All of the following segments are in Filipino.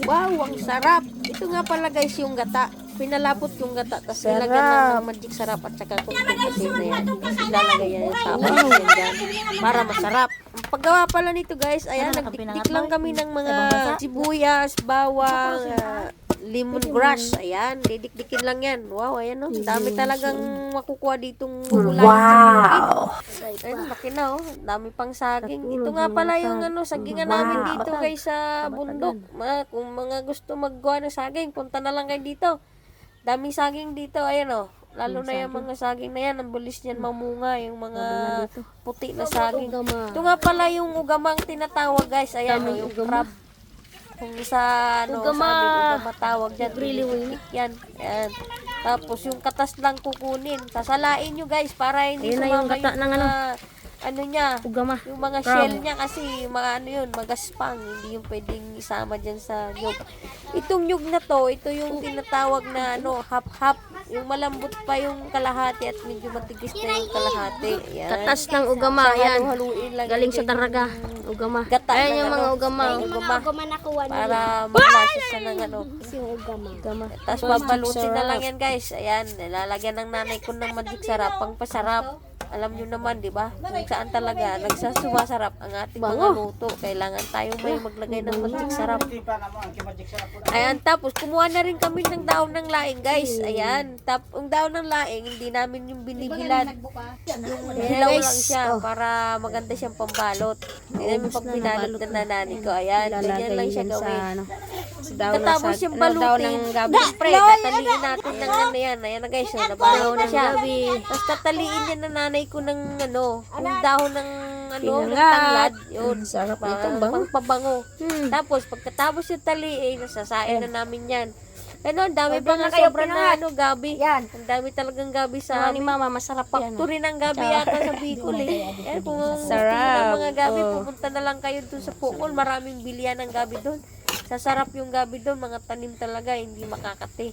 Wow, ang sarap. Ito nga pala guys yung gata. Pinalapot yung gata, tapos nilagyan lang ng magic sarap at saka kunting asin na yan. Tapos ilalagay yan yung tapos yan dyan para masarap. Ang paggawa pala nito guys, ayan, nagdikdik lang kami ng mga sibuyas, bawang, lemongrass. Ayan, didikdikin lang yan. Wow, ayan o. Dami talagang makukuha ditong gulay. Wow! Ayun, laki na oh. Dami pang saging. Ito nga pala yung sagingan namin dito guys sa bundok. Kung mga gusto maggawa ng saging, punta na lang kayo dito. Daming saging dito, ayan o. Lalo na yung mga saging na yan, ang bilis niyan mamunga, yung mga puti na saging. Ito nga pala yung ugamang tinatawag guys, ayan o, yung crab. Kung sa ugama tawag dyan, yan. Ayan. Tapos yung katas lang kukunin, sasalain nyo guys, para hindi sumama yung niya, yung mga shell niya kasi mga yun, magaspang, hindi yung pwedeng isama dyan sa nyug. Itong nyug na to, ito yung tinatawag na hap-hap, yung malambot pa yung kalahati at medyo matigis na yung kalahati. Yan. Katas ng ugama, yan. Galing sa Taraga, ugama. Ayan yung mga ugama. Para maglasis sa ng ugama. Tapos papalutin na lang yan guys. Ayan, nilalagyan ng nanay ko ng magic sarap, pang pasarap. Alam nyo naman, di ba? Kung saan talaga nagsasumasarap ang ating mga luto. Kailangan tayo may maglagay ng magic sarap. Ayan, tapos kumuha na rin kami ng daon ng laing, guys. Ayan, ang daon ng laing, hindi namin yung binibilad. Yung hilaw lang siya para maganda siyang pambalot. Hindi namin pag binalot na nanani ko. Ayan, ganyan lang siya gawin. Katapos yung balutin, siyempre, tataliin natin ng yan. Ayan na guys, nabalaw na siya. Tapos tataliin niya na nanay ko ng yung dahon ng ng tanglad. Yun, sarap pang pabango. Tapos pagkatapos yung taliin, nasasain na namin yan. Ang dami pa nga sobra na gabi. Ang dami talagang gabi sa ni Mama, masarap pa. Factory ng gabi yata sa Bicol eh. Kung gusto ng mga gabi, pupunta na lang kayo dun sa Pucol. Maraming bilihan ng gabi dun. Sasarap yung gabi dun, mga tanim talaga, hindi makakate.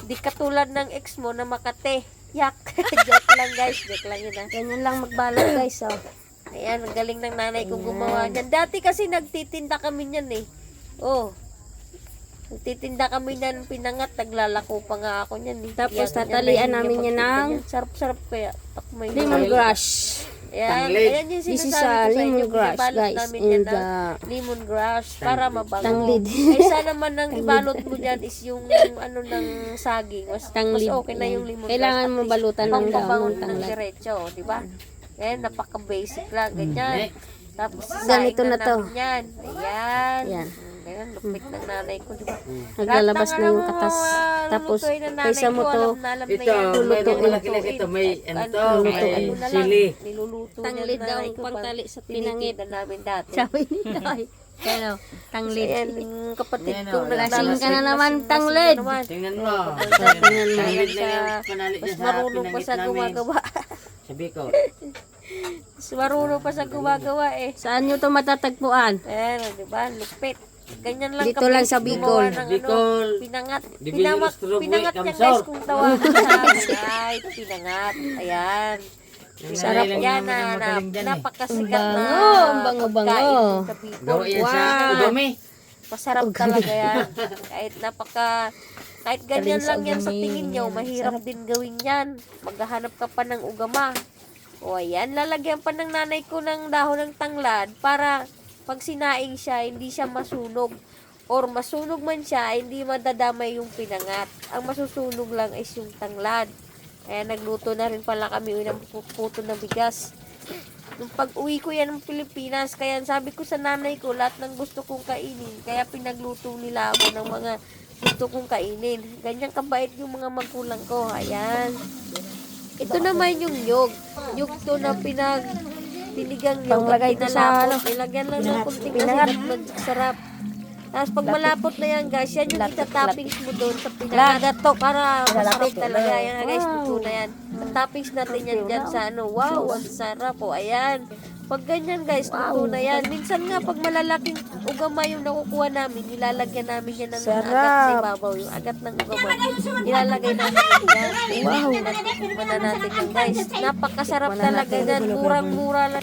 Di katulad ng ex mo na makate. Yak. Joke lang guys, joke lang yun Ganyan lang magbalot guys. Ayan, ang galing ng nanay kong gumawa niyan. Dati kasi nagtitinda kami niyan eh. Nagtitinda kami niyan, pinangat, naglalako pa nga ako niyan eh. Tapos tatalian namin yan ng sarap-sarap kaya. lemongrass. Ayan, ayan yung This is sinasabi ko sa inyo. lemongrass guys. Namin yan lemongrass para mabango. Tanglid. Ay sana man ang ibalot mo dyan is yung ng saging. Mas okay na yung lemongrass. Kailangan mo balutan ng daon ng ng tanglad. diretso, di ba? Ngayon, napaka-basic lang, ganyan. Tapos, Ganito na to. Yan. Ayan. Yan. Ganyan, lupit ng nanay ko, di ba? Naglalabas na yung katas. Tapos, kaysa mo to, Ito, may sili. Niluluto tanglid daw nanay ko, pagtali sa pinangit pinangit. na namin dati. Sabi nila ay, tanglid. Ayan, yung kapatid ko. Lasing ka na naman, tanglid. Tingnan mo. Tingnan mo. Tanglid na yung panali Mas niya sa marunong pa pinangit sa namin. gumagawa. Sabi ko, Mas marunong pa sa gumagawa eh. Saan nyo to matatagpuan? Ayan, di ba? Lupit. Ganyan lang Dito lang sa Bicol. gumawa ng Bicol. pinangat. Division of Strobe, Pinangat yan Kamsor. guys kung tawagan sa ay, pinangat. Ayan. Sarap yan na napakasikat na Ang bango-bango. pagkain sa Bicol. gawa yan sa udumi. Masarap talaga yan. Kahit ganyan lang yan sa tingin nyo, mahirap din gawin yan. Maghahanap ka pa ng ugama. O ayan, lalagyan pa ng nanay ko ng dahon ng tanglad para pag sinaing siya, hindi siya masunog. Or masunog man siya, hindi madadamay yung pinangat. Ang masusunog lang is yung tanglad. Kaya nagluto na rin pala kami ng puto na bigas. Nung pag-uwi ko yan ng Pilipinas, kaya sabi ko sa nanay ko, lahat ng gusto kong kainin. Kaya pinagluto nila ako ng mga gusto kong kainin. Ganyan kabait yung mga magulang ko. Ayan. Ito naman yung nyog. Nyog to na tinigang nyog. Panglagay ko sa Ilagyan lang ng kunting asin at sarap. Tapos pag malapot na yan guys, yan yung itatoppings mo doon sa pinangat. Para masarap talaga. Yan guys, luto na yan. Toppings natin yan dyan sa wow, ang sarap po. Ayan. Pag ganyan guys, luto na yan. Minsan nga pag malalaking ugama yung nakukuha namin, nilalagyan namin yan ng agat sa ibabaw. Yung agat ng ugama. Nilalagay namin yan. Wow. Natikman na natin yan guys. Napakasarap talaga yan. Murang-mura lang.